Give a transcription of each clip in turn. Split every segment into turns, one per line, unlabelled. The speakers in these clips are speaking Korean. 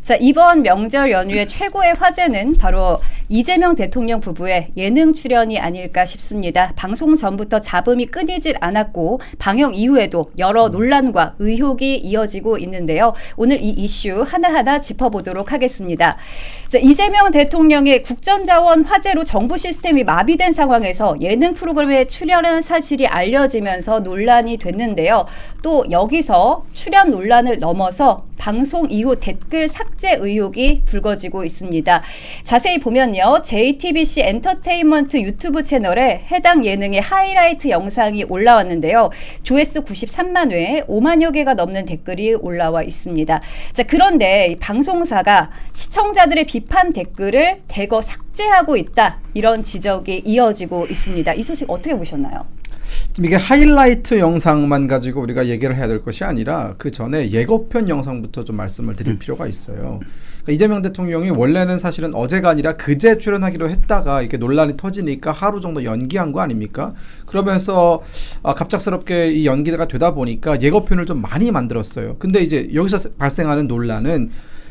자, 이번 명절 연휴의 최고의 화제는 바로 이재명 대통령 부부의 예능 출연이 아닐까 싶습니다. 방송 전부터 잡음이 끊이질 않았고 방영 이후에도 여러 논란과 의혹이 이어지고 있는데요. 오늘 이 이슈 하나하나 짚어보도록 하겠습니다. 자, 이재명 대통령의 국정자원 화제로 정부 시스템이 마비된 상황에서 예능 프로그램에 출연한 사실이 알려지면서 논란이 됐는데요. 또 여기서 출연 논란을 넘어서 방송 이후 댓글 삭제 의혹이 불거지고 있습니다. 자세히 보면요. JTBC 엔터테인먼트 유튜브 채널에 해당 예능의 하이라이트 영상이 올라왔는데요. 조회수 93만 회, 5만여 개가 넘는 댓글이 올라와 있습니다. 자, 그런데 방송사가 시청자들의 비판 댓글을 대거 삭제하고 있다. 이런 지적이 이어지고 있습니다. 이 소식 어떻게 보셨나요?
이게 하이라이트 영상만 가지고 우리가 얘기를 해야 될 것이 아니라 그 전에 예고편 영상부터 좀 말씀을 드릴 필요가 있어요. 그러니까 이재명 대통령이 원래는 사실은 어제가 아니라 그제 출연하기로 했다가 이게 논란이 터지니까 하루 정도 연기한 거 아닙니까? 그러면서 갑작스럽게 이 연기가 되다 보니까 예고편을 좀 많이 만들었어요. 근데 이제 여기서 발생하는 논란은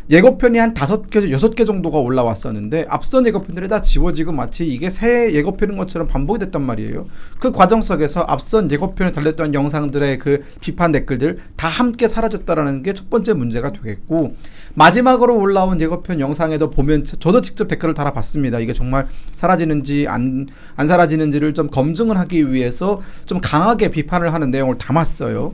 예고편이 한 5개, 6개 정도가 올라왔었는데 앞선 예고편들이 다 지워지고 마치 이게 새 예고편인 것처럼 반복이 됐단 말이에요. 그 과정 속에서 앞선 예고편에 달렸던 영상들의 그 비판 댓글들 다 함께 사라졌다라는 게 첫 번째 문제가 되겠고, 마지막으로 올라온 예고편 영상에도 보면 저도 직접 댓글을 달아봤습니다. 이게 정말 사라지는지 안 사라지는지를 좀 검증을 하기 위해서 좀 강하게 비판을 하는 내용을 담았어요.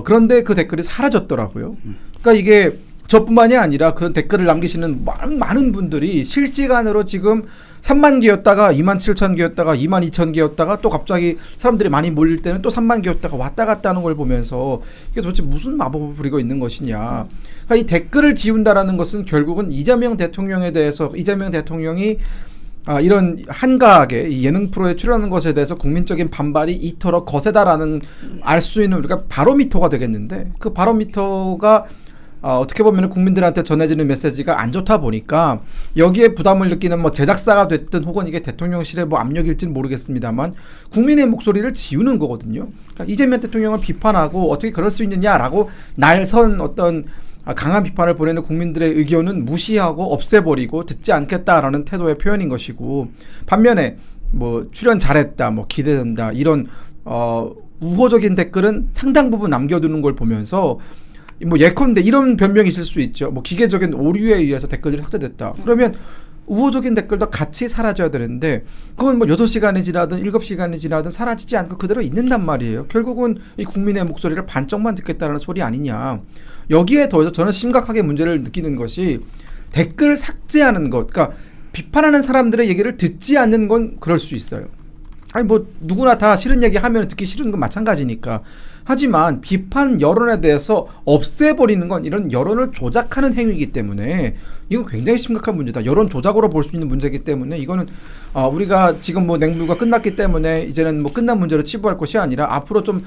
그런데 그 댓글이 사라졌더라고요. 그러니까 이게 저뿐만이 아니라 그런 댓글을 남기시는 많은 분들이 실시간으로 지금 3만 개였다가 2만 7천 개였다가 2만 2천 개였다가 또 갑자기 사람들이 많이 몰릴 때는 또 3만 개였다가 왔다 갔다 하는 걸 보면서 이게 도대체 무슨 마법을 부리고 있는 것이냐. 그러니까 이 댓글을 지운다라는 것은 결국은 이재명 대통령에 대해서 이재명 대통령이 이런 한가하게 이 예능 프로에 출연하는 것에 대해서 국민적인 반발이 이토록 거세다라는 알 수 있는 우리가 바로미터가 되겠는데, 그 바로미터가 어떻게 보면 국민들한테 전해지는 메시지가 안 좋다 보니까 여기에 부담을 느끼는 뭐 제작사가 됐든 혹은 이게 대통령실의 뭐 압력일지는 모르겠습니다만 국민의 목소리를 지우는 거거든요. 그러니까 이재명 대통령을 비판하고 어떻게 그럴 수 있느냐라고 날선 어떤 강한 비판을 보내는 국민들의 의견은 무시하고 없애버리고 듣지 않겠다라는 태도의 표현인 것이고, 반면에 뭐 출연 잘했다, 뭐 기대된다 이런 우호적인 댓글은 상당 부분 남겨두는 걸 보면서 뭐 예컨대 이런 변명이 있을 수 있죠. 뭐 기계적인 오류에 의해서 댓글들이 삭제됐다. 그러면 우호적인 댓글도 같이 사라져야 되는데 그건 뭐 6시간이 지나든 7시간이 지나든 사라지지 않고 그대로 있는단 말이에요. 결국은 이 국민의 목소리를 반쪽만 듣겠다는 소리 아니냐. 여기에 더해서 저는 심각하게 문제를 느끼는 것이 댓글 삭제하는 것. 그러니까 비판하는 사람들의 얘기를 듣지 않는 건 그럴 수 있어요. 아니 뭐 누구나 다 싫은 얘기 하면 듣기 싫은 건 마찬가지니까. 하지만 비판 여론에 대해서 없애버리는 건 이런 여론을 조작하는 행위이기 때문에 이건 굉장히 심각한 문제다. 여론 조작으로 볼 수 있는 문제이기 때문에 이거는 우리가 지금 뭐 냉불과 끝났기 때문에 이제는 뭐 끝난 문제로 치부할 것이 아니라 앞으로 좀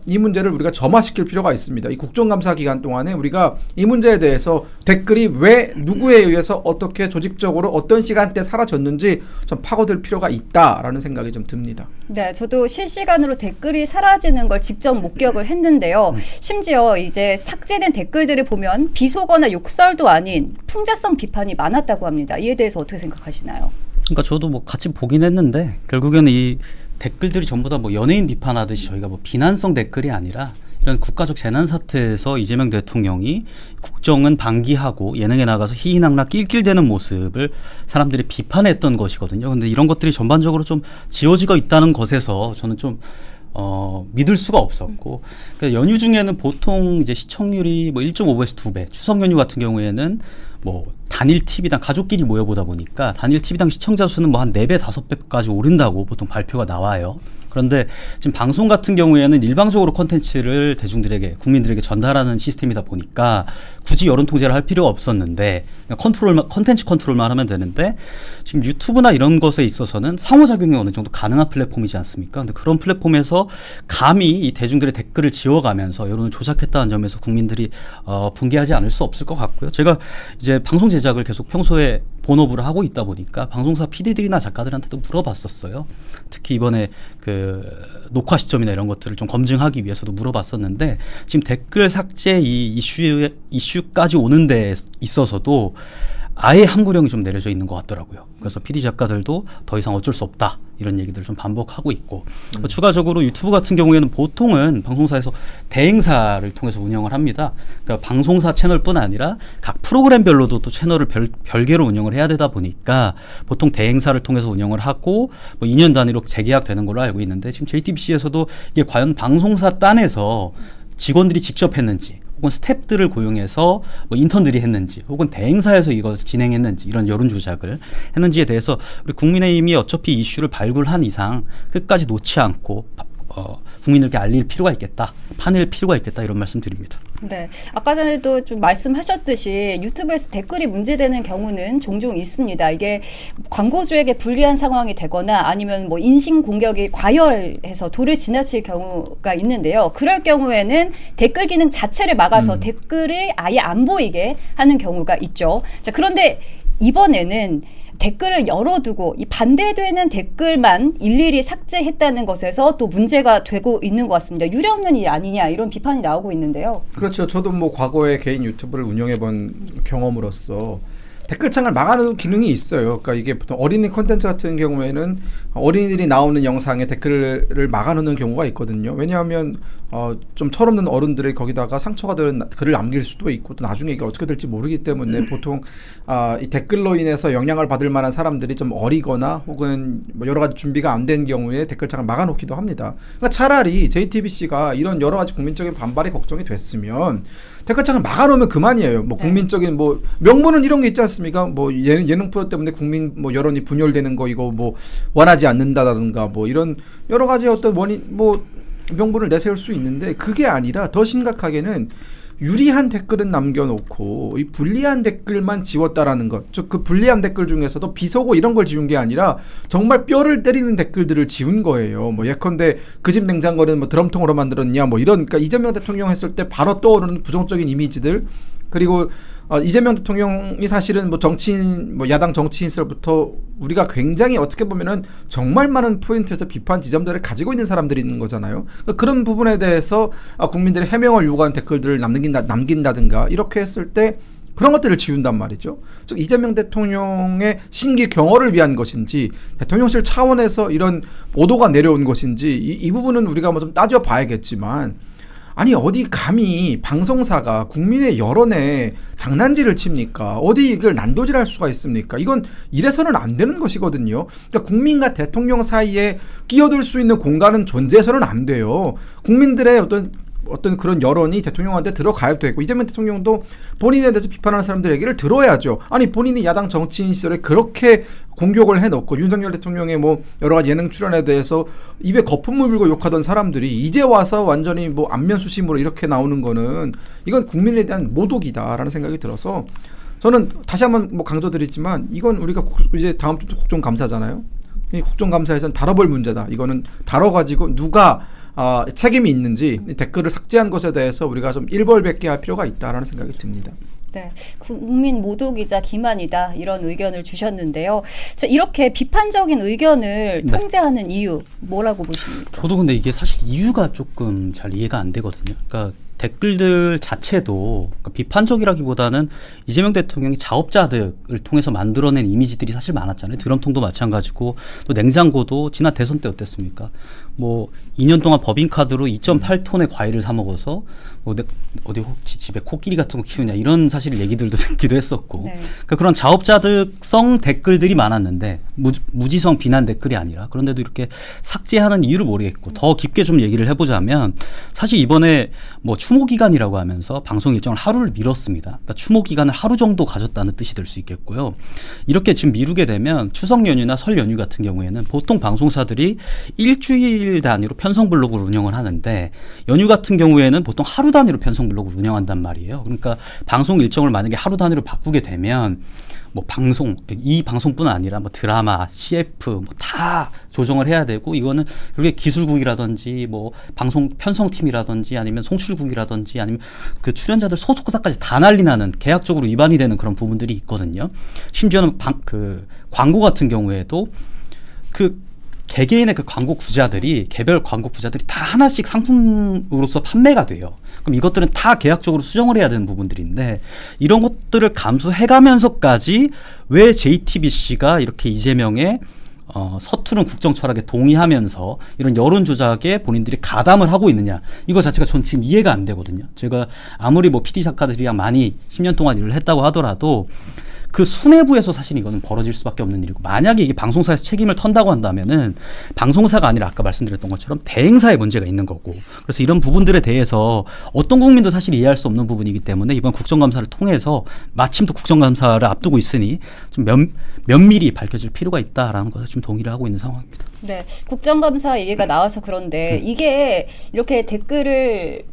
이 문제를 우리가 점화시킬 필요가 있습니다. 이 국정감사 기간 동안에 우리가 이 문제에 대해서 댓글이 왜 누구에 의해서 어떻게 조직적으로 어떤 시간대에 사라졌는지 좀 파고들 필요가 있다라는 생각이 좀 듭니다.
네, 저도 실시간으로 댓글이 사라지는 걸 직접 목격을 했는데요. 심지어 이제 삭제된 댓글들을 보면 비속어나 욕설도 아닌 풍자성 비판이 많았다고 합니다. 이에 대해서 어떻게 생각하시나요?
그러니까 저도 뭐 같이 보긴 했는데 결국에는 이 댓글들이 전부 다 뭐 연예인 비판하듯이 저희가 뭐 비난성 댓글이 아니라 이런 국가적 재난 사태에서 이재명 대통령이 국정은 방기하고 예능에 나가서 희희낙락 낄낄대는 모습을 사람들이 비판했던 것이거든요. 근데 이런 것들이 전반적으로 좀 지워지고 있다는 것에서 저는 좀 믿을 수가 없었고, 그러니까 연휴 중에는 보통 이제 시청률이 뭐 1.5배에서 2배, 추석 연휴 같은 경우에는 뭐 단일 TV당 가족끼리 모여보다 보니까 단일 TV당 시청자 수는 뭐 한 4배, 5배까지 오른다고 보통 발표가 나와요. 그런데 지금 방송 같은 경우에는 일방적으로 콘텐츠를 대중들에게, 국민들에게 전달하는 시스템이다 보니까 굳이 여론 통제를 할 필요가 없었는데 콘텐츠 컨트롤만 하면 되는데, 지금 유튜브나 이런 것에 있어서는 상호작용이 어느 정도 가능한 플랫폼이지 않습니까? 근데 그런 플랫폼에서 감히 이 대중들의 댓글을 지워가면서 여론을 조작했다는 점에서 국민들이 분개하지 않을 수 없을 것 같고요. 제가 이제 방송 제작을 제작을 계속 평소에 본업으로 하고 있다 보니까 방송사 PD들이나 작가들한테도 물어봤었어요. 특히 이번에 그 녹화 시점이나 이런 것들을 좀 검증하기 위해서도 물어봤었는데 지금 댓글 삭제 이 이슈까지 오는 데 있어서도 아예 함구령이 좀 내려져 있는 것 같더라고요. 그래서 PD 작가들도 더 이상 어쩔 수 없다 이런 얘기들을 좀 반복하고 있고 추가적으로 유튜브 같은 경우에는 보통은 방송사에서 대행사를 통해서 운영을 합니다. 그러니까 방송사 채널뿐 아니라 각 프로그램별로도 또 채널을 별개로 운영을 해야 되다 보니까 보통 대행사를 통해서 운영을 하고 뭐 2년 단위로 재계약되는 걸로 알고 있는데 지금 JTBC에서도 이게 과연 방송사 딴에서 직원들이 직접 했는지 혹은 스태프들을 고용해서 뭐 인턴들이 했는지 혹은 대행사에서 이걸 진행했는지 이런 여론 조작을 했는지에 대해서 우리 국민의힘이 어차피 이슈를 발굴한 이상 끝까지 놓지 않고 국민들께 알릴 필요가 있겠다, 파낼 필요가 있겠다 이런 말씀드립니다.
네, 아까 전에도 좀 말씀하셨듯이 유튜브에서 댓글이 문제되는 경우는 종종 있습니다. 이게 광고주에게 불리한 상황이 되거나 아니면 뭐 인신 공격이 과열해서 도를 지나칠 경우가 있는데요. 그럴 경우에는 댓글 기능 자체를 막아서 댓글을 아예 안 보이게 하는 경우가 있죠. 자, 그런데 이번에는 댓글을 열어두고 이 반대되는 댓글만 일일이 삭제했다는 것에서 또 문제가 되고 있는 것 같습니다. 유례없는 일 아니냐 이런 비판이 나오고 있는데요.
그렇죠. 저도 뭐 과거에 개인 유튜브를 운영해본 경험으로서 댓글창을 막아놓은 기능이 있어요. 그러니까 이게 보통 어린이 콘텐츠 같은 경우에는 어린이들이 나오는 영상에 댓글을 막아놓는 경우가 있거든요. 왜냐하면 좀 철없는 어른들이 거기다가 상처가 되는 글을 남길 수도 있고 또 나중에 이게 어떻게 될지 모르기 때문에 보통 이 댓글로 인해서 영향을 받을 만한 사람들이 좀 어리거나 혹은 뭐 여러 가지 준비가 안 된 경우에 댓글창을 막아놓기도 합니다. 그러니까 차라리 JTBC가 이런 여러 가지 국민적인 반발이 걱정이 됐으면 댓글창을 막아놓으면 그만이에요. 뭐 국민적인 뭐 명분은 이런 게 있지 않습니까? 뭐 예능 프로 때문에 국민 뭐 여론이 분열되는 거 이거 뭐 원하지 않는다든가 뭐 이런 여러 가지 어떤 원인 뭐 명분을 내세울 수 있는데 그게 아니라 더 심각하게는 유리한 댓글은 남겨놓고 이 불리한 댓글만 지웠다라는 것. 즉 그 불리한 댓글 중에서도 비속어 이런 걸 지운 게 아니라 정말 뼈를 때리는 댓글들을 지운 거예요. 뭐 예컨대 그 집 냉장고는 뭐 드럼통으로 만들었냐 뭐 이런. 그러니까 이재명 대통령 했을 때 바로 떠오르는 부정적인 이미지들. 그리고 이재명 대통령이 사실은 뭐 정치인, 뭐 야당 정치인 시절부터 우리가 굉장히 어떻게 보면은 정말 많은 포인트에서 비판 지점들을 가지고 있는 사람들이 있는 거잖아요. 그러니까 그런 부분에 대해서 국민들이 해명을 요구하는 댓글들을 남긴다든가 이렇게 했을 때 그런 것들을 지운단 말이죠. 즉 이재명 대통령의 신기 경호를 위한 것인지 대통령실 차원에서 이런 보도가 내려온 것인지 이 부분은 우리가 뭐 좀 따져봐야겠지만 아니 어디 감히 방송사가 국민의 여론에 장난질을 칩니까? 어디 이걸 난도질할 수가 있습니까? 이건 이래서는 안 되는 것이거든요. 그러니까 국민과 대통령 사이에 끼어들 수 있는 공간은 존재해서는 안 돼요. 국민들의 어떤 그런 여론이 대통령한테 들어가야 되고 이재명 대통령도 본인에 대해서 비판하는 사람들 얘기를 들어야죠. 아니 본인이 야당 정치인 시절에 그렇게 공격을 해놓고 윤석열 대통령의 뭐 여러 가지 예능 출연에 대해서 입에 거품을 물고 욕하던 사람들이 이제 와서 완전히 뭐 안면 수심으로 이렇게 나오는 거는 이건 국민에 대한 모독이다라는 생각이 들어서 저는 다시 한번 뭐 강조드리지만 이건 우리가 이제 다음 주 국정감사잖아요. 이 국정감사에서는 다뤄볼 문제다. 이거는 다뤄가지고 누가 책임이 있는지 댓글을 삭제한 것에 대해서 우리가 좀 일벌백계 할 필요가 있다라는 생각이 듭니다.
네, 국민 모독이자 기만이다 이런 의견을 주셨는데요. 자, 이렇게 비판적인 의견을 통제하는 이유 뭐라고 보십니까?
저도 근데 이게 사실 이유가 조금 잘 이해가 안 되거든요. 그러니까 댓글들 자체도 그러니까 비판적이라기보다는 이재명 대통령이 자업자득을 통해서 만들어낸 이미지들이 사실 많았잖아요. 드럼통도 마찬가지고 또 냉장고도 지난 대선 때 어땠습니까? 뭐 2년 동안 법인카드로 2.8톤의 과일을 사 먹어서 뭐 어디 혹시 집에 코끼리 같은 거 키우냐 이런 사실 얘기들도 듣기도 했었고
네.
그러니까 그런 자업자득성 댓글들이 많았는데 무지성 비난 댓글이 아니라 그런데도 이렇게 삭제하는 이유를 모르겠고 더 깊게 좀 얘기를 해보자면 사실 이번에 뭐 추모 기간이라고 하면서 방송 일정을 하루를 미뤘습니다. 그러니까 추모 기간을 하루 정도 가졌다는 뜻이 될 수 있겠고요. 이렇게 지금 미루게 되면 추석 연휴나 설 연휴 같은 경우에는 보통 방송사들이 일주일 일주일 단위로 편성 블록을 운영을 하는데 연휴 같은 경우에는 보통 하루 단위로 편성 블록을 운영한단 말이에요. 그러니까 방송 일정을 만약에 하루 단위로 바꾸게 되면 뭐 방송, 이 방송뿐 아니라 뭐 드라마, CF 뭐 다 조정을 해야 되고, 이거는 그게 기술국이라든지 뭐 방송 편성팀이라든지 아니면 송출국이라든지 아니면 그 출연자들 소속사까지 다 난리 나는, 계약적으로 위반이 되는 그런 부분들이 있거든요. 심지어는 그 광고 같은 경우에도 그 개개인의 그 광고 구자들이, 개별 광고 구자들이 다 하나씩 상품으로서 판매가 돼요. 그럼 이것들은 다 계약적으로 수정을 해야 되는 부분들인데, 이런 것들을 감수해가면서까지 왜 JTBC가 이렇게 이재명의 서투른 국정 철학에 동의하면서 이런 여론 조작에 본인들이 가담을 하고 있느냐, 이거 자체가 전 지금 이해가 안 되거든요. 제가 아무리 뭐 PD 작가들이랑 많이 10년 동안 일을 했다고 하더라도 그 수뇌부에서 사실 이거는 벌어질 수밖에 없는 일이고, 만약에 이게 방송사에서 책임을 턴다고 한다면은 방송사가 아니라 아까 말씀드렸던 것처럼 대행사에 문제가 있는 거고, 그래서 이런 부분들에 대해서 어떤 국민도 사실 이해할 수 없는 부분이기 때문에 이번 국정감사를 통해서, 마침 또 국정감사를 앞두고 있으니 좀 면밀히 밝혀질 필요가 있다라는 것에 좀 동의를 하고 있는 상황입니다.
네, 국정감사 얘기가 나와서 그런데 이게 이렇게 댓글을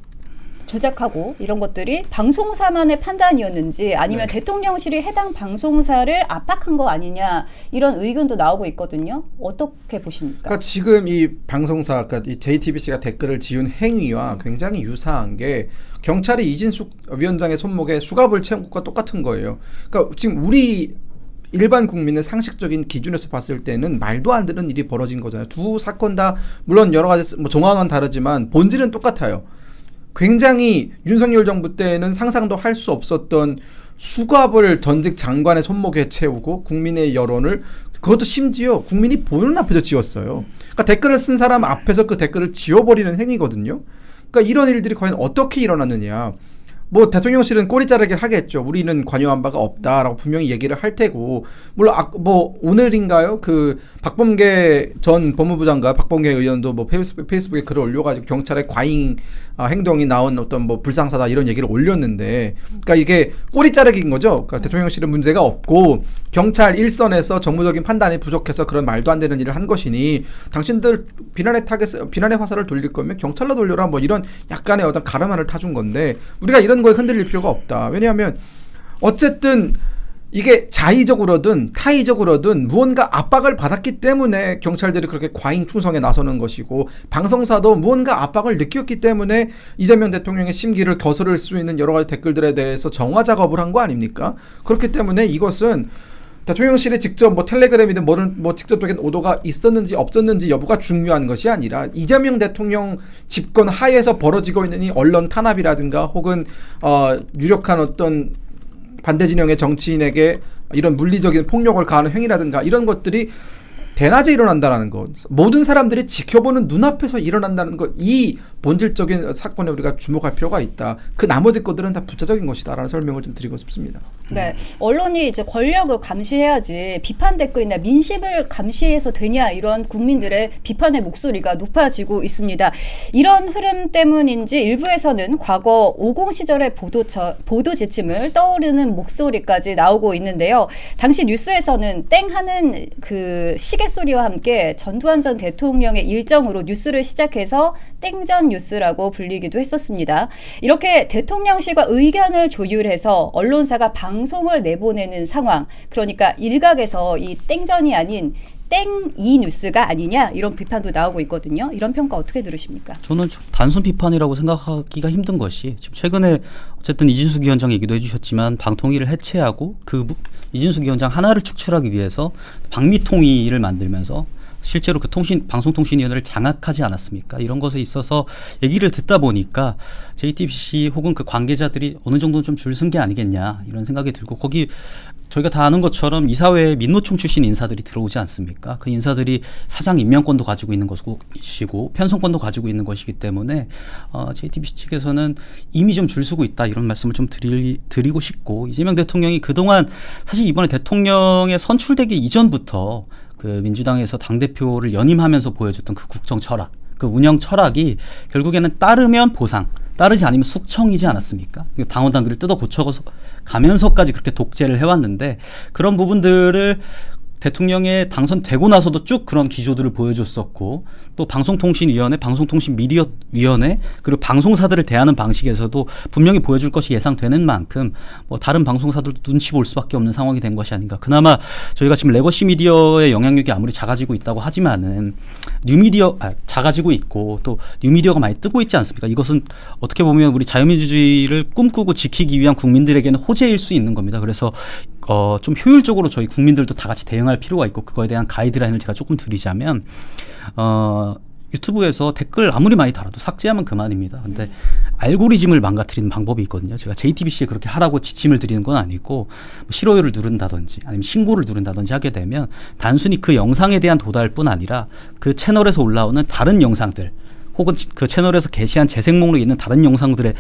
조작하고 이런 것들이 방송사만의 판단이었는지 아니면 대통령실이 해당 방송사를 압박한 거 아니냐, 이런 의견도 나오고 있거든요. 어떻게 보십니까?
그러니까 지금 이 방송사, 그러니까 이 JTBC가 댓글을 지은 행위와 굉장히 유사한 게 경찰이 이진숙 위원장의 손목에 수갑을 채운 것과 똑같은 거예요. 그러니까 지금 우리 일반 국민의 상식적인 기준에서 봤을 때는 말도 안 되는 일이 벌어진 거잖아요. 두 사건 다 물론 여러 가지 뭐 정황은 다르지만 본질은 똑같아요. 굉장히 윤석열 정부 때는 상상도 할 수 없었던 수갑을 전직 장관의 손목에 채우고 국민의 여론을, 그것도 심지어 국민이 보는 앞에서 지웠어요. 그러니까 댓글을 쓴 사람 앞에서 그 댓글을 지워버리는 행위거든요. 그러니까 이런 일들이 과연 어떻게 일어났느냐. 뭐 대통령실은 꼬리 자르기를 하겠죠. 우리는 관여한 바가 없다라고 분명히 얘기를 할 테고, 물론 뭐 오늘인가요? 그 박범계 전 법무부 장관, 박범계 의원도 뭐 페이스북에 글을 올려가지고 경찰의 과잉 행동이 나온 어떤 뭐 불상사다 이런 얘기를 올렸는데, 그러니까 이게 꼬리 자르기인 거죠. 그러니까 대통령실은 문제가 없고 경찰 일선에서 정무적인 판단이 부족해서 그런 말도 안 되는 일을 한 것이니 당신들 비난의 화살을 돌릴 거면 경찰로 돌려라, 뭐 이런 약간의 어떤 가르마를 타준 건데, 우리가 이런 거에 흔들릴 필요가 없다. 왜냐하면 어쨌든 이게 자의적으로든 타의적으로든 무언가 압박을 받았기 때문에 경찰들이 그렇게 과잉 충성에 나서는 것이고, 방송사도 무언가 압박을 느꼈기 때문에 이재명 대통령의 심기를 거스를 수 있는 여러 가지 댓글들에 대해서 정화 작업을 한 거 아닙니까? 그렇기 때문에 이것은 대통령실이 직접 뭐 텔레그램이든 뭐 직접적인 오도가 있었는지 없었는지 여부가 중요한 것이 아니라, 이재명 대통령 집권 하에서 벌어지고 있는 이 언론 탄압이라든가 혹은 유력한 어떤 반대 진영의 정치인에게 이런 물리적인 폭력을 가하는 행위라든가 이런 것들이 대낮에 일어난다는 것, 모든 사람들이 지켜보는 눈앞에서 일어난다는 것, 이 본질적인 사건에 우리가 주목할 필요가 있다. 그 나머지 것들은 다 부차적인 것이다라는 설명을 좀 드리고 싶습니다.
네, 언론이 이제 권력을 감시해야지 비판 댓글이나 민심을 감시해서 되냐, 이런 국민들의 비판의 목소리가 높아지고 있습니다. 이런 흐름 때문인지 일부에서는 과거 50 시절의 보도 지침을 떠오르는 목소리까지 나오고 있는데요. 당시 뉴스에서는 땡 하는 그 시계 소리와 함께 전두환 전 대통령의 일정으로 뉴스를 시작해서 땡전 뉴스라고 불리기도 했었습니다. 이렇게 대통령실과 의견을 조율해서 언론사가 방송을 내보내는 상황, 그러니까 일각에서 이 땡전이 아닌 땡이 뉴스가 아니냐, 이런 비판도 나오고 있거든요. 이런 평가 어떻게 들으십니까?
저는 단순 비판이라고 생각하기가 힘든 것이, 지금 최근에 어쨌든 이진숙 위원장 얘기도 해주셨지만 방통위를 해체하고 그 이진숙 위원장 하나를 축출하기 위해서 방미통위를 만들면서 실제로 그 방송통신위원회를 장악하지 않았습니까? 이런 것에 있어서 얘기를 듣다 보니까 JTBC 혹은 그 관계자들이 어느 정도는 좀 줄 쓴 게 아니겠냐, 이런 생각이 들고, 거기 저희가 다 아는 것처럼 이사회에 민노총 출신 인사들이 들어오지 않습니까? 그 인사들이 사장 임명권도 가지고 있는 것이고 편성권도 가지고 있는 것이기 때문에 JTBC 측에서는 이미 좀 줄 서고 있다, 이런 말씀을 좀 드리고 싶고, 이재명 대통령이 그동안 사실 이번에 대통령에 선출되기 이전부터 그 민주당에서 당대표를 연임하면서 보여줬던 그 국정 철학, 그 운영 철학이 결국에는 따르면 보상, 따르지 않으면 숙청이지 않았습니까? 당원 당규를 뜯어 고쳐 가면서까지 그렇게 독재를 해왔는데, 그런 부분들을 대통령에 당선되고 나서도 쭉 그런 기조들을 보여줬었고 또 방송통신위원회, 방송통신미디어위원회 그리고 방송사들을 대하는 방식에서도 분명히 보여줄 것이 예상되는 만큼 뭐 다른 방송사들도 눈치 볼 수밖에 없는 상황이 된 것이 아닌가. 그나마 저희가 지금 레거시 미디어의 영향력이 아무리 작아지고 있다고 하지만은 작아지고 있고 또 뉴미디어가 많이 뜨고 있지 않습니까? 이것은 어떻게 보면 우리 자유민주주의를 꿈꾸고 지키기 위한 국민들에게는 호재일 수 있는 겁니다. 그래서 좀 효율적으로 저희 국민들도 다 같이 대응할 필요가 있고 그거에 대한 가이드라인을 제가 조금 드리자면 유튜브에서 댓글 아무리 많이 달아도 삭제하면 그만입니다. 근데 알고리즘을 망가뜨리는 방법이 있거든요. 제가 JTBC에 그렇게 하라고 지침을 드리는 건 아니고 뭐 싫어요를 누른다든지 아니면 신고를 누른다든지 하게 되면 단순히 그 영상에 대한 도달뿐 아니라 그 채널에서 올라오는 다른 영상들 혹은 그 채널에서 게시한 재생 목록에 있는 다른 영상들의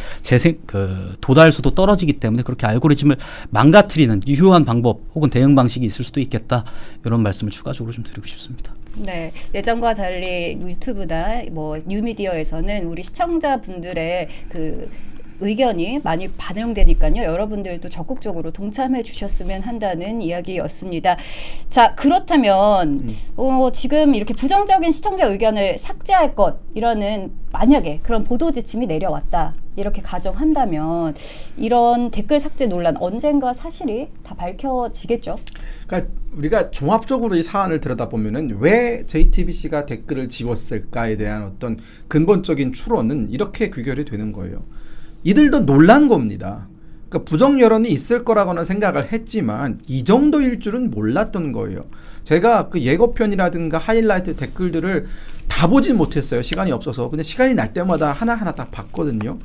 도달 수도 떨어지기 때문에 그렇게 알고리즘을 망가뜨리는 유효한 방법 혹은 대응 방식이 있을 수도 있겠다. 이런 말씀을 추가적으로 좀 드리고 싶습니다.
네, 예전과 달리 유튜브나 뭐 뉴미디어에서는 우리 시청자분들의 그 의견이 많이 반영되니까요. 여러분들도 적극적으로 동참해 주셨으면 한다는 이야기였습니다. 자, 그렇다면 지금 이렇게 부정적인 시청자 의견을 삭제할 것이라는 만약에 그런 보도 지침이 내려왔다. 이렇게 가정한다면 이런 댓글 삭제 논란 언젠가 사실이 다 밝혀지겠죠?
그러니까 우리가 종합적으로 이 사안을 들여다보면은 왜 JTBC가 댓글을 지웠을까에 대한 어떤 근본적인 추론은 이렇게 귀결이 되는 거예요. 이들도 놀란 겁니다. 그러니까 부정 여론이 있을 거라고는 생각을 했지만 이 정도일 줄은 몰랐던 거예요. 제가 그 예고편이라든가 하이라이트 댓글들을 다 보진 못했어요. 시간이 없어서. 근데 시간이 날 때마다 하나하나 다 봤거든요.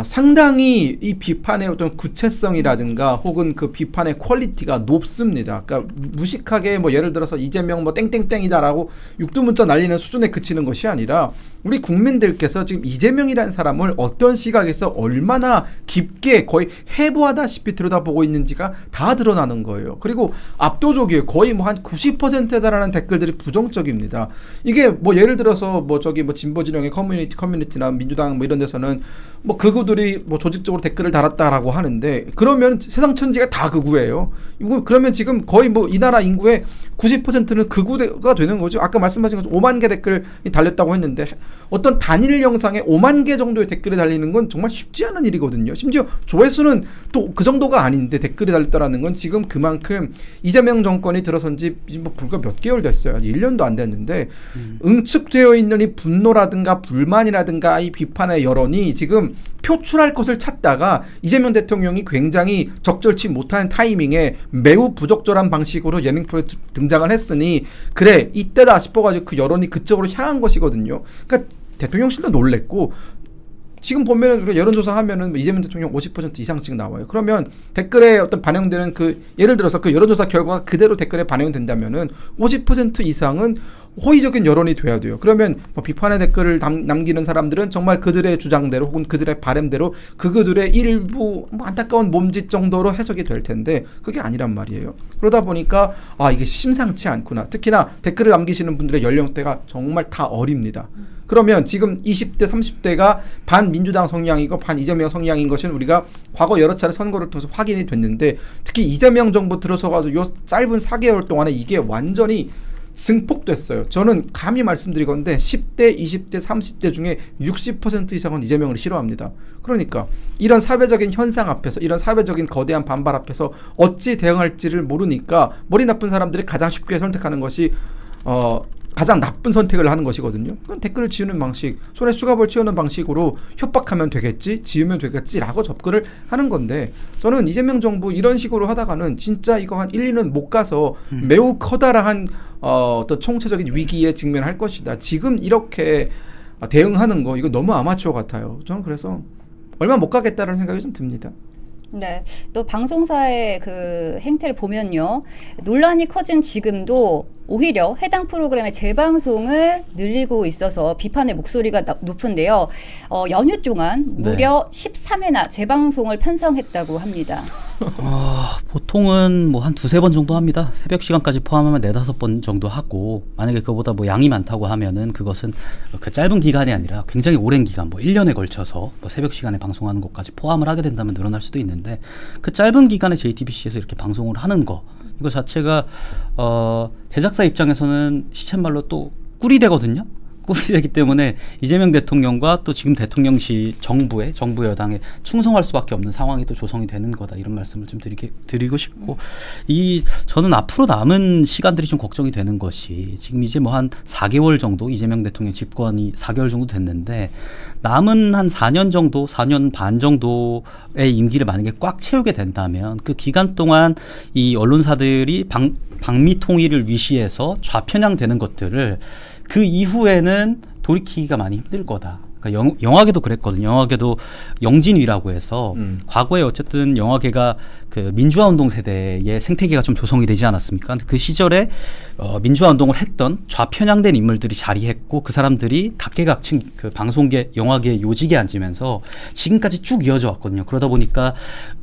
상당히 이 비판의 어떤 구체성이라든가 혹은 그 비판의 퀄리티가 높습니다. 그러니까 무식하게 뭐 예를 들어서 이재명 뭐 땡땡땡이다라고 육두문자 날리는 수준에 그치는 것이 아니라 우리 국민들께서 지금 이재명이라는 사람을 어떤 시각에서 얼마나 깊게 거의 해부하다시피 들여다보고 있는지가 다 드러나는 거예요. 그리고 압도적이에요. 거의 뭐 한 90%에 달하는 댓글들이 부정적입니다. 이게 뭐 예를 들어서 뭐 저기 뭐 진보 진영의 커뮤니티나 민주당 뭐 이런 데서는 뭐 극우들이 뭐 조직적으로 댓글을 달았다라고 하는데 그러면 세상 천지가 다 극우예요. 이거 그러면 지금 거의 뭐 이 나라 인구의 90%는 극우가 되는 거죠. 아까 말씀하신 것처럼 5만 개 댓글이 달렸다고 했는데 어떤 단일 영상에 5만 개 정도의 댓글이 달리는 건 정말 쉽지 않은 일이거든요. 심지어 조회수는 또 그 정도가 아닌데 댓글이 달렸다라는 건 지금 그만큼 이재명 정권이 들어선 지 뭐 불과 몇 개월 됐어요. 아직 1년도 안 됐는데 응축되어 있는 이 분노라든가 불만이라든가 이 비판의 여론이 지금 표출할 것을 찾다가 이재명 대통령이 굉장히 적절치 못한 타이밍에 매우 부적절한 방식으로 예능 프로에 등장을 했으니 그래 이때다 싶어가지고 그 여론이 그쪽으로 향한 것이거든요. 그러니까 대통령실도 놀랬고 지금 보면은 우리가 여론조사 하면은 이재명 대통령 50% 이상씩 나와요. 그러면 댓글에 어떤 반영되는 그 예를 들어서 그 여론조사 결과가 그대로 댓글에 반영된다면은 50% 이상은 호의적인 여론이 돼야 돼요. 그러면 뭐 비판의 댓글을 남기는 사람들은 정말 그들의 주장대로 혹은 그들의 바램대로 그들의 일부 뭐 안타까운 몸짓 정도로 해석이 될 텐데 그게 아니란 말이에요. 그러다 보니까 이게 심상치 않구나. 특히나 댓글을 남기시는 분들의 연령대가 정말 다 어립니다. 그러면 지금 20대, 30대가 반민주당 성향이고 반 이재명 성향인 것은 우리가 과거 여러 차례 선거를 통해서 확인이 됐는데 특히 이재명 정부 들어서가지고 요 짧은 4개월 동안에 이게 완전히 증폭됐어요. 저는 감히 말씀드리건데 10대, 20대, 30대 중에 60% 이상은 이재명을 싫어합니다. 그러니까 이런 사회적인 현상 앞에서 이런 사회적인 거대한 반발 앞에서 어찌 대응할지를 모르니까 머리 나쁜 사람들이 가장 쉽게 선택하는 것이 가장 나쁜 선택을 하는 것이거든요. 그건 댓글을 지우는 방식, 손에 수갑을 채우는 방식으로 협박하면 되겠지, 지우면 되겠지라고 접근을 하는 건데 저는 이재명 정부 이런 식으로 하다가는 진짜 이거 한 1, 2년 못 가서 매우 커다란 어떤 총체적인 위기에 직면할 것이다. 지금 이렇게 대응하는 거 이거 너무 아마추어 같아요. 저는 그래서 얼마 못 가겠다라는 생각이 좀 듭니다.
네, 또 방송사의 그 행태를 보면요, 논란이 커진 지금도 오히려 해당 프로그램의 재방송을 늘리고 있어서 비판의 목소리가 높은데요. 연휴 동안 무려 13회나 재방송을 편성했다고 합니다.
보통은 뭐 한 2-3번 정도 합니다. 새벽 시간까지 포함하면 4-5번 정도 하고 만약에 그거보다 뭐 양이 많다고 하면은 그것은 그 짧은 기간이 아니라 굉장히 오랜 기간 뭐 1년에 걸쳐서 뭐 새벽 시간에 방송하는 것까지 포함을 하게 된다면 늘어날 수도 있는데 그 짧은 기간에 JTBC에서 이렇게 방송을 하는 거 이거 자체가 제작사 입장에서는 시쳇말로 또 꿀이 되거든요. 꿀이 되기 때문에 이재명 대통령과 또 지금 대통령실 정부 여당에 충성할 수밖에 없는 상황이 또 조성이 되는 거다, 이런 말씀을 좀 드리고 싶고, 저는 앞으로 남은 시간들이 좀 걱정이 되는 것이, 지금 이제 뭐 한 4개월 정도 이재명 대통령 집권이 4개월 정도 됐는데, 남은 한 4년 정도, 4년 반 정도의 임기를 만약에 꽉 채우게 된다면 그 기간 동안 이 언론사들이 방미 통일을 위시해서 좌편향되는 것들을 그 이후에는 돌이키기가 많이 힘들 거다. 그러니까 영화계도 그랬거든요. 영화계도 영진위라고 해서 과거에 어쨌든 영화계가 그 민주화운동 세대의 생태계가 좀 조성이 되지 않았습니까? 근데 그 시절에 민주화운동을 했던 좌편향된 인물들이 자리했고, 그 사람들이 각계각층 그 방송계, 영화계 요직에 앉으면서 지금까지 쭉 이어져 왔거든요. 그러다 보니까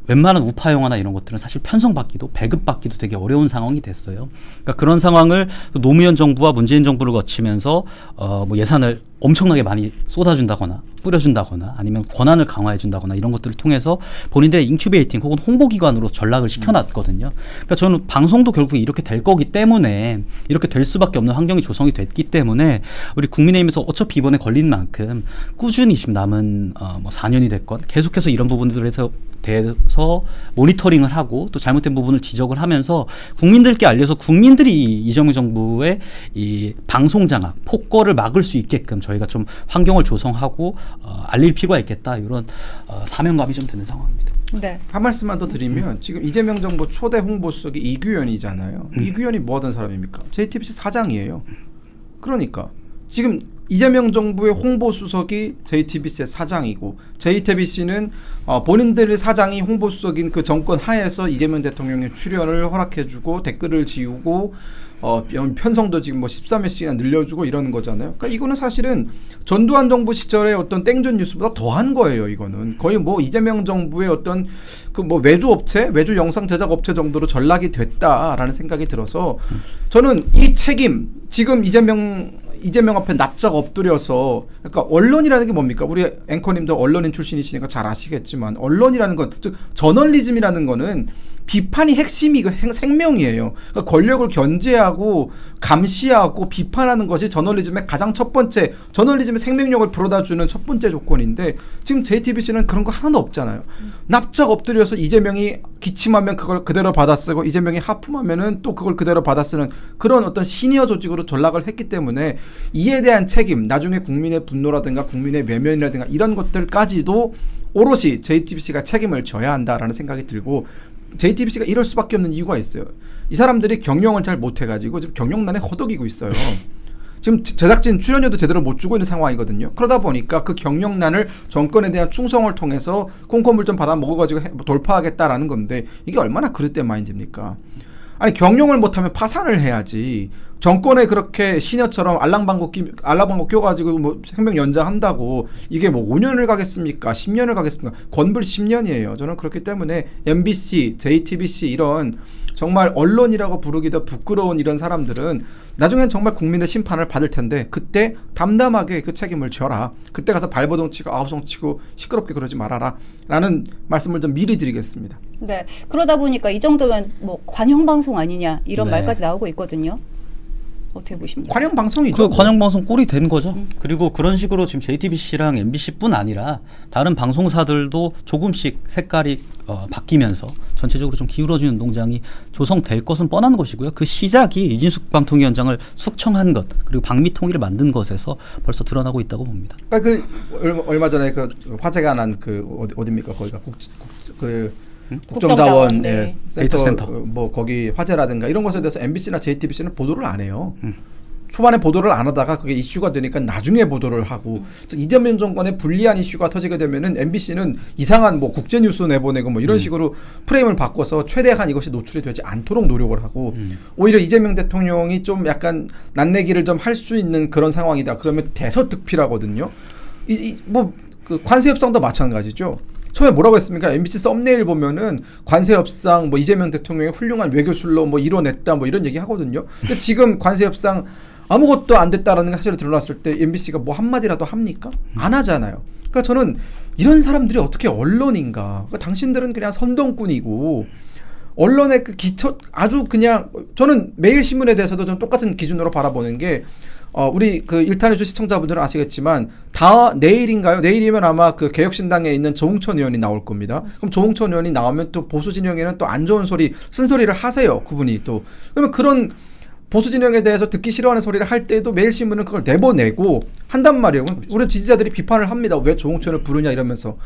웬만한 우파 영화나 이런 것들은 사실 편성받기도, 배급받기도 되게 어려운 상황이 됐어요. 그러니까 그런 상황을 노무현 정부와 문재인 정부를 거치면서 뭐 예산을 엄청나게 많이 쏟아준다거나 뿌려준다거나 아니면 권한을 강화해준다거나 이런 것들을 통해서 본인들의 인큐베이팅 혹은 홍보기관으로 전락을 시켜놨거든요. 그러니까 저는 방송도 결국 이렇게 될 거기 때문에, 이렇게 될 수밖에 없는 환경이 조성이 됐기 때문에 우리 국민의힘에서 어차피 이번에 걸린 만큼 꾸준히 지금 남은 뭐 4년이 됐건 계속해서 이런 부분들에서 대해서 모니터링을 하고 또 잘못된 부분을 지적을 하면서 국민들께 알려서 국민들이 이재명 정부의 이 방송 장악, 폭거를 막을 수 있게끔 저희가 좀 환경을 조성하고 알릴 필요가 있겠다, 이런 사명감이 좀 드는 상황입니다.
네.
한 말씀만 더 드리면, 지금 이재명 정부 초대 홍보수석이 이규현이잖아요. 이규현이 뭐 하던 사람입니까? JTBC 사장이에요. 그러니까 지금 이재명 정부의 홍보수석이 JTBC의 사장이고, JTBC는 본인들의 사장이 홍보수석인 그 정권 하에서 이재명 대통령의 출연을 허락해주고 댓글을 지우고 편성도 지금 뭐 13회씩이나 늘려주고 이러는 거잖아요. 그러니까 이거는 사실은 전두환 정부 시절의 어떤 땡전 뉴스보다 더한 거예요. 이거는 거의 뭐 이재명 정부의 어떤 그 뭐 외주 영상 제작 업체 정도로 전락이 됐다라는 생각이 들어서, 저는 이 책임, 지금 이재명 앞에 납작 엎드려서, 그러니까 언론이라는 게 뭡니까? 우리 앵커님도 언론인 출신이시니까 잘 아시겠지만, 언론이라는 건, 즉 저널리즘이라는 거는 비판이 핵심이고 생명이에요. 그러니까 권력을 견제하고 감시하고 비판하는 것이 저널리즘의 가장 첫 번째, 저널리즘의 생명력을 불어다주는 첫 번째 조건인데, 지금 JTBC는 그런 거 하나도 없잖아요. 납작 엎드려서 이재명이 기침하면 그걸 그대로 받아쓰고, 이재명이 하품하면은 또 그걸 그대로 받아쓰는 그런 어떤 시니어 조직으로 전락을 했기 때문에, 이에 대한 책임, 나중에 국민의 분노라든가 국민의 외면이라든가 이런 것들까지도 오롯이 JTBC가 책임을 져야 한다라는 생각이 들고, JTBC가 이럴 수밖에 없는 이유가 있어요. 이 사람들이 경영을 잘 못해가지고 지금 경영난에 허덕이고 있어요. 지금 제작진 출연료도 제대로 못 주고 있는 상황이거든요. 그러다 보니까 그 경영난을 정권에 대한 충성을 통해서 콩고물 좀 받아 먹어가지고 돌파하겠다라는 건데, 이게 얼마나 그릇된 마인드입니까? 아니, 경영을 못하면 파산을 해야지. 정권에 그렇게 시녀처럼 알랑방구 껴가지고 뭐 생명 연장한다고 이게 뭐 5년을 가겠습니까? 10년을 가겠습니까? 건불 10년이에요. 저는 그렇기 때문에 MBC, JTBC 이런 정말 언론이라고 부르기도 부끄러운 이런 사람들은 나중엔 정말 국민의 심판을 받을 텐데, 그때 담담하게 그 책임을 져라. 그때 가서 발버둥 치고 아우성 치고 시끄럽게 그러지 말아라 라는 말씀을 좀 미리 드리겠습니다.
네. 그러다 보니까 이 정도면 뭐 관영방송 아니냐 이런
네.
말까지 나오고 있거든요. 어떻게 보십니까?
관영 방송이죠.
그 관영 방송 꼴이 된 거죠. 그리고 그런 식으로 지금 JTBC랑 MBC뿐 아니라 다른 방송사들도 조금씩 색깔이 바뀌면서 전체적으로 좀 기울어지는 운동장이 조성될 것은 뻔한 것이고요. 그 시작이 이진숙 방통위원장을 숙청한 것, 그리고 방미 통일을 만든 것에서 벌써 드러나고 있다고 봅니다.
그러니까 그 얼마 전에 그 화제가 난 그 어디입니까? 거기가 국정자원
네.
센터,
센터.
뭐 거기 화재라든가 이런 것에 대해서 MBC나 JTBC는 보도를 안 해요. 초반에 보도를 안 하다가 그게 이슈가 되니까 나중에 보도를 하고, 즉 이재명 정권의 불리한 이슈가 터지게 되면은 MBC는 이상한 뭐 국제뉴스 내보내고 뭐 이런 식으로 프레임을 바꿔서 최대한 이것이 노출이 되지 않도록 노력을 하고, 오히려 이재명 대통령이 좀 약간 낯내기를 좀 할 수 있는 그런 상황이다 그러면 대서특필하거든요. 뭐 그 관세 협상도 마찬가지죠. 처음에 뭐라고 했습니까? MBC 썸네일 보면은 관세 협상 뭐 이재명 대통령의 훌륭한 외교술로 뭐 이뤄냈다 뭐 이런 얘기 하거든요. 근데 지금 관세 협상 아무것도 안 됐다라는 게 사실이 드러났을 때 MBC가 뭐 한마디라도 합니까? 안 하잖아요. 그러니까 저는 이런 사람들이 어떻게 언론인가? 그러니까 당신들은 그냥 선동꾼이고 언론의 그 기초 아주 그냥 저는 매일신문에 대해서도 좀 똑같은 기준으로 바라보는 게 우리 그 일탄의주 시청자분들은 아시겠지만 다 내일인가요? 내일이면 아마 그 개혁신당에 있는 조홍천 의원이 나올 겁니다. 그럼 조홍천 의원이 나오면 또 보수 진영에는 또 안 좋은 소리, 쓴소리를 하세요. 그분이 또. 그러면 그런 보수 진영에 대해서 듣기 싫어하는 소리를 할 때도 매일신문은 그걸 내보내고 한단 말이에요. 우리 지지자들이 비판을 합니다. 왜 조홍천을 부르냐 이러면서.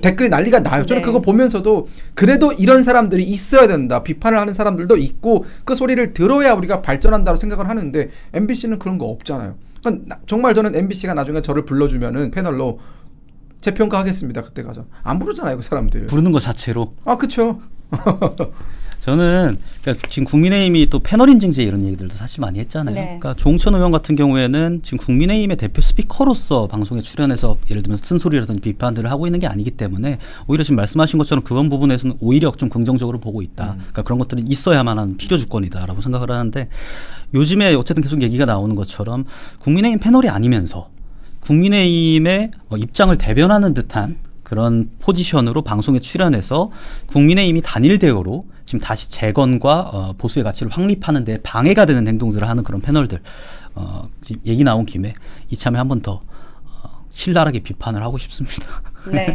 댓글이 난리가 나요. 저는
네.
그거 보면서도 그래도 이런 사람들이 있어야 된다. 비판을 하는 사람들도 있고 그 소리를 들어야 우리가 발전한다고 생각을 하는데 MBC는 그런 거 없잖아요. 그러니까 정말 저는 MBC가 나중에 저를 불러주면은 패널로 재평가하겠습니다. 그때 가서. 안 부르잖아요. 그 사람들.
부르는 것 자체로.
아 그렇죠.
저는 그러니까 지금 국민의힘이 또 패널 인증제 이런 얘기들도 사실 많이 했잖아요.
네.
그러니까 조홍천 의원 같은 경우에는 지금 국민의힘의 대표 스피커로서 방송에 출연해서 예를 들면 쓴소리라든지 비판들을 하고 있는 게 아니기 때문에 오히려 지금 말씀하신 것처럼 그런 부분에서는 오히려 좀 긍정적으로 보고 있다. 그러니까 그런 것들은 있어야만 하는 필요 조건이다라고 생각을 하는데 요즘에 어쨌든 계속 얘기가 나오는 것처럼 국민의힘 패널이 아니면서 국민의힘의 입장을 대변하는 듯한 그런 포지션으로 방송에 출연해서 국민의힘이 단일 대우로 지금 다시 재건과 보수의 가치를 확립하는 데 방해가 되는 행동들을 하는 그런 패널들 지금 얘기 나온 김에 이참에 한 번 더 신랄하게 비판을 하고 싶습니다.
네.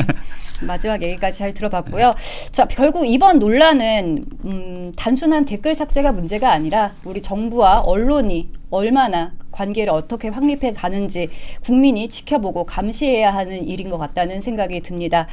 마지막 얘기까지 잘 들어봤고요. 자, 결국 이번 논란은 단순한 댓글 삭제가 문제가 아니라 우리 정부와 언론이 얼마나 관계를 어떻게 확립해 가는지 국민이 지켜보고 감시해야 하는 일인 것 같다는 생각이 듭니다.